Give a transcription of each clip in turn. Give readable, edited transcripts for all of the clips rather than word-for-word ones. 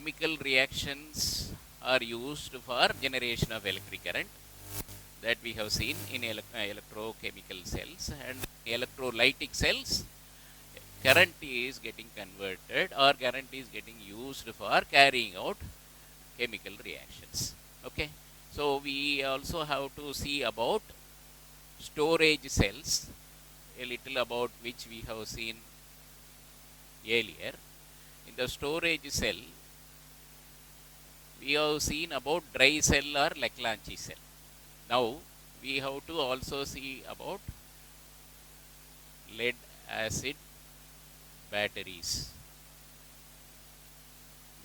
chemical reactions are used for generation of electric current that we have seen in electrochemical cells, and electrolytic cells current is getting converted or current is getting used for carrying out chemical reactions. Okay, so we also have to see about storage cells, a little about which we have seen earlier. In the storage cell, we have seen about dry cell or Leclanche cell. Now we have to also see about lead acid batteries.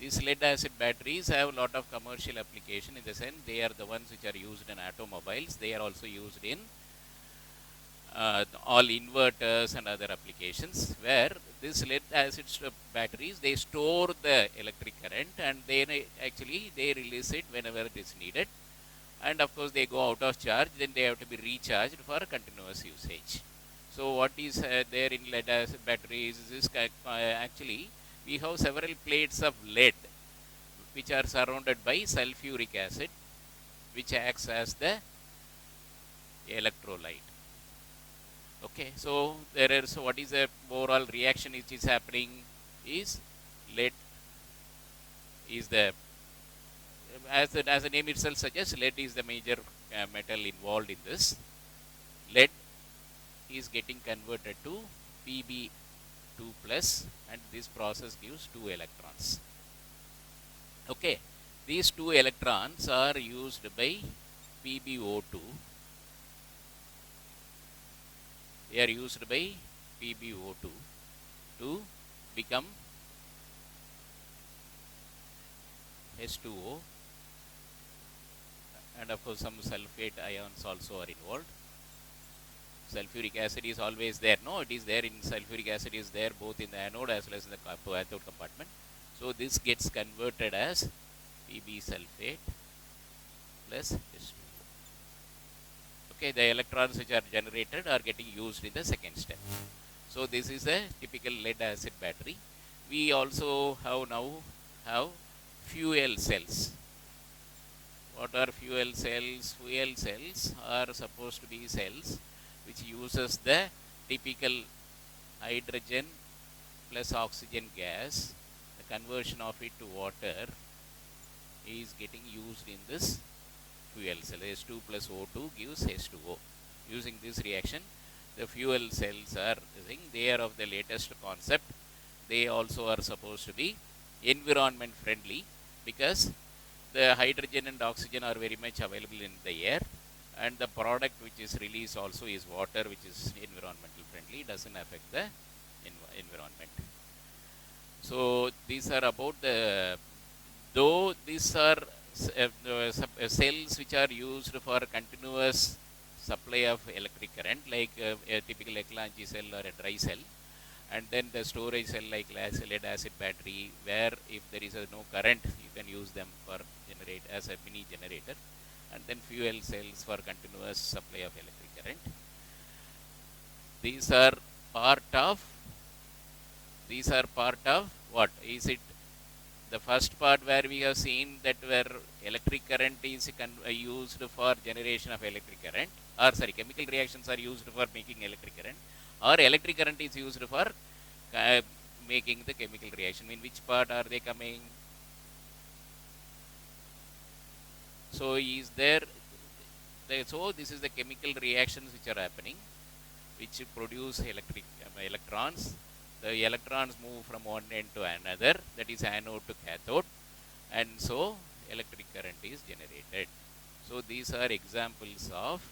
These lead acid batteries have a lot of commercial application, in the sense they are the ones which are used in automobiles. They are also used in all inverters and other applications, where this lead acid batteries, they store the electric current and actually they release it whenever it is needed. And of course they go out of charge, then they have to be recharged for continuous usage. So what is there in lead acid batteries is actually we have several plates of lead which are surrounded by sulfuric acid, which acts as the electrolyte. Okay, so there is, so what is the overall reaction which is happening is lead is the, as the name itself suggests, lead is the major metal involved in this. Lead is getting converted to Pb2 plus, and this process gives 2 electrons. Okay, these 2 electrons are used by PbO2. They are used by PbO2 to become H2O, and of course some sulfate ions also are involved. Sulfuric acid is always there. No, it is there in sulfuric acid is there both in the anode as well as in the cathode compartment. So this gets converted as Pb sulfate plus H2O. Okay, the electrons which are generated are getting used in the second step. So this is a typical lead acid battery. We also have fuel cells. What are fuel cells? Fuel cells are supposed to be cells which uses the typical hydrogen plus oxygen gas. The conversion of it to water is getting used in this fuel cell. H2 plus O2 gives H2O. Using this reaction, the fuel cells are, they are of the latest concept. They also are supposed to be environment friendly, because the hydrogen and oxygen are very much available in the air, and the product which is released also is water, which is environmental friendly, doesn't affect the environment. So these are about the, though these are cells which are used for continuous supply of electric current, like a typical Leclanche cell or a dry cell, and then the storage cell like lead acid battery, where if there is no current, you can use them for generate as a mini generator, and then fuel cells for continuous supply of electric current. These are part of what is it? The first part where we have seen that where electric current is used for generation of electric current, or sorry, chemical reactions are used for making electric current, or electric current is used for making the chemical reaction. In which part are they coming? So is there, so this is the chemical reactions which are happening, which produce electrons. The electrons move from one end to another, that is anode to cathode, and so electric current is generated. So these are examples of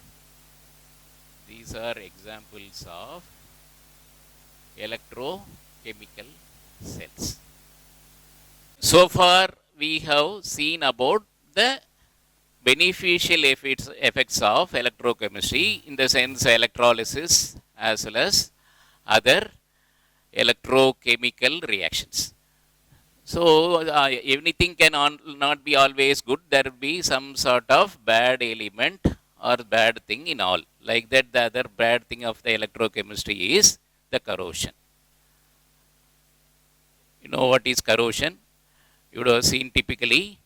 electrochemical cells. So far we have seen about the beneficial effects of electrochemistry, in the sense electrolysis as well as other electrochemical reactions. So anything can not be always good. There will be some sort of bad element or bad thing in all. Like that, the other bad thing of the electrochemistry is the corrosion. You know what is corrosion? You would have seen typically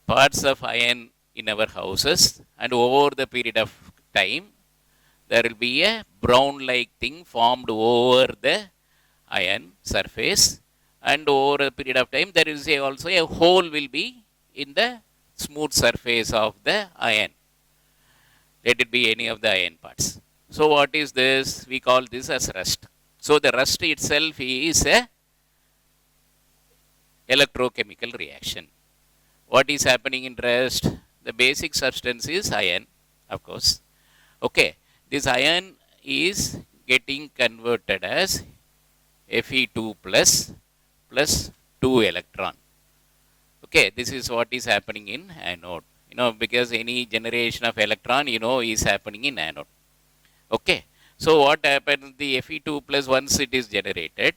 parts of iron in our houses, and over the period of time, there will be a brown like thing formed over the iron surface, and over a period of time there is also a hole will be in the smooth surface of the iron. Let it be any of the iron parts. So what is this? We call this as rust. So the rust itself is a electrochemical reaction. What is happening in rust? The basic substance is iron, of course. Okay, this iron is getting converted as Fe2 plus plus 2 electron. Okay, this is what is happening in anode. Because any generation of electron, is happening in anode. Okay, so what happens? The Fe2 plus, once it is generated,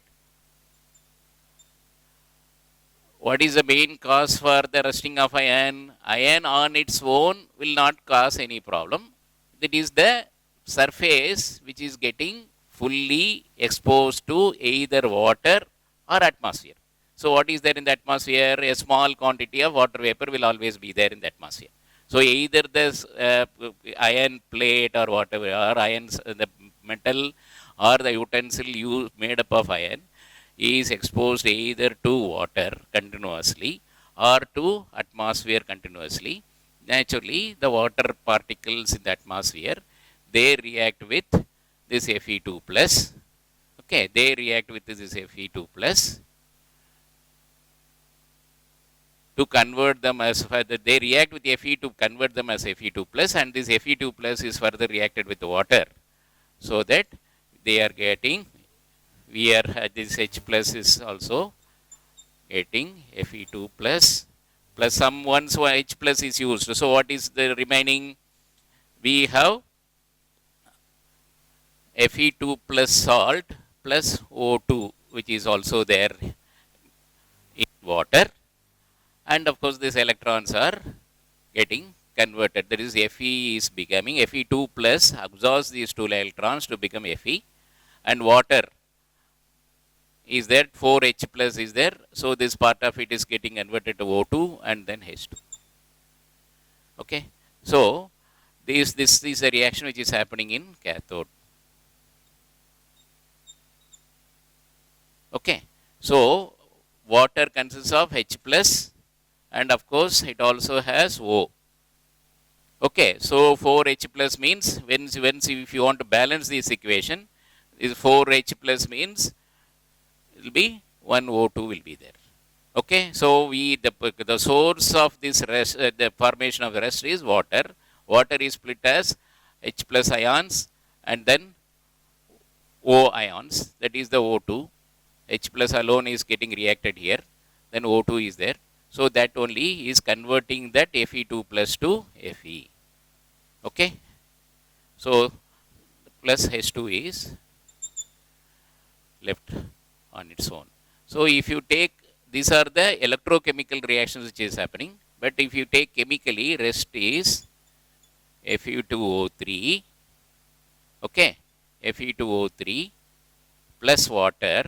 what is the main cause for the rusting of iron? Iron on its own will not cause any problem. That is the surface which is getting fully exposed to either water or atmosphere. So what is there in the atmosphere? A small quantity of water vapor will always be there in the atmosphere. So either this iron plate or whatever, or iron, the metal or the utensil made up of iron, is exposed either to water continuously or to atmosphere continuously. Naturally, the water particles in the atmosphere, they react with this Fe2 plus. Okay, they react with this Fe2 plus to convert them as further. They react with Fe to convert them as Fe2 plus, and this Fe2 plus is further reacted with the water, so that they are getting, this H plus is also getting Fe2 plus plus some once H plus is used. So what is the remaining? We have Fe2 plus salt plus O2, which is also there in water, and of course these electrons are getting converted. That is, Fe is becoming, Fe2 plus absorbs these two electrons to become Fe, and water is there, 4H plus is there, so this part of it is getting converted to O2 and then H2. Okay, so this is a reaction which is happening in cathode. Okay, so water consists of H plus, and of course it also has O. Okay, so 4H plus means, if you want to balance this equation, this 4H plus means it will be 1 O2 will be there. Okay, so the source of this rest, the formation of the rest is water. Water is split as H plus ions and then O ions, that is the O2. H plus alone is getting reacted here, then O2 is there. So that only is converting that Fe2 plus to Fe. Okay, so plus H2 is left on its own. So if you take, these are the electrochemical reactions which is happening, but if you take chemically, rest is Fe2O3, okay, Fe2O3 plus water,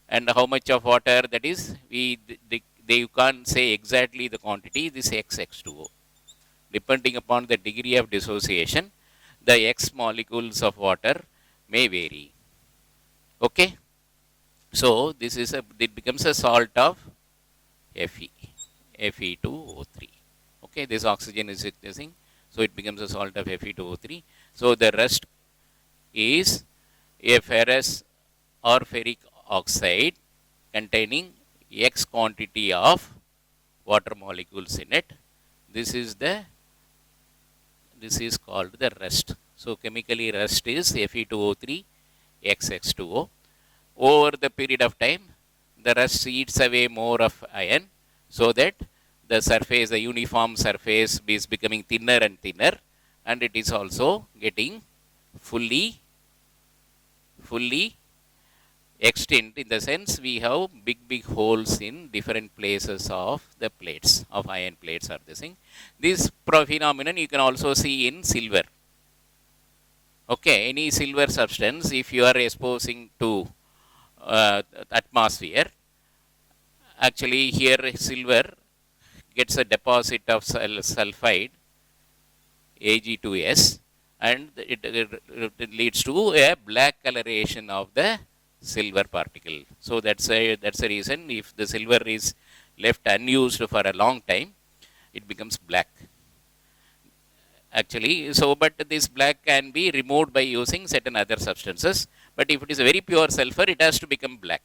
and how much of water? That is, you can't say exactly the quantity, this X2O. Depending upon the degree of dissociation, the X molecules of water may vary. Okay, so this is it becomes a salt of Fe, Fe2O3. Okay, this oxygen is decreasing, so it becomes a salt of Fe2O3. So the rest is a ferrous or ferric oxide containing X quantity of water molecules in it. This is called the rust. So chemically, rust is Fe2O3 XX2O. Over the period of time, the rust eats away more of iron, so that the surface, the uniform surface, is becoming thinner and thinner, and it is also getting fully extinct, in the sense we have big holes in different places of the plates, of iron plates are this thing. This phenomenon you can also see in silver. Okay, any silver substance, if you are exposing to atmosphere, actually here silver, gets a deposit of sulfide Ag2S, and it leads to a black coloration of the silver particle. So that's a reason, if the silver is left unused for a long time, it becomes black actually. So but this black can be removed by using certain other substances, but if it is a very pure sulfur, it has to become black.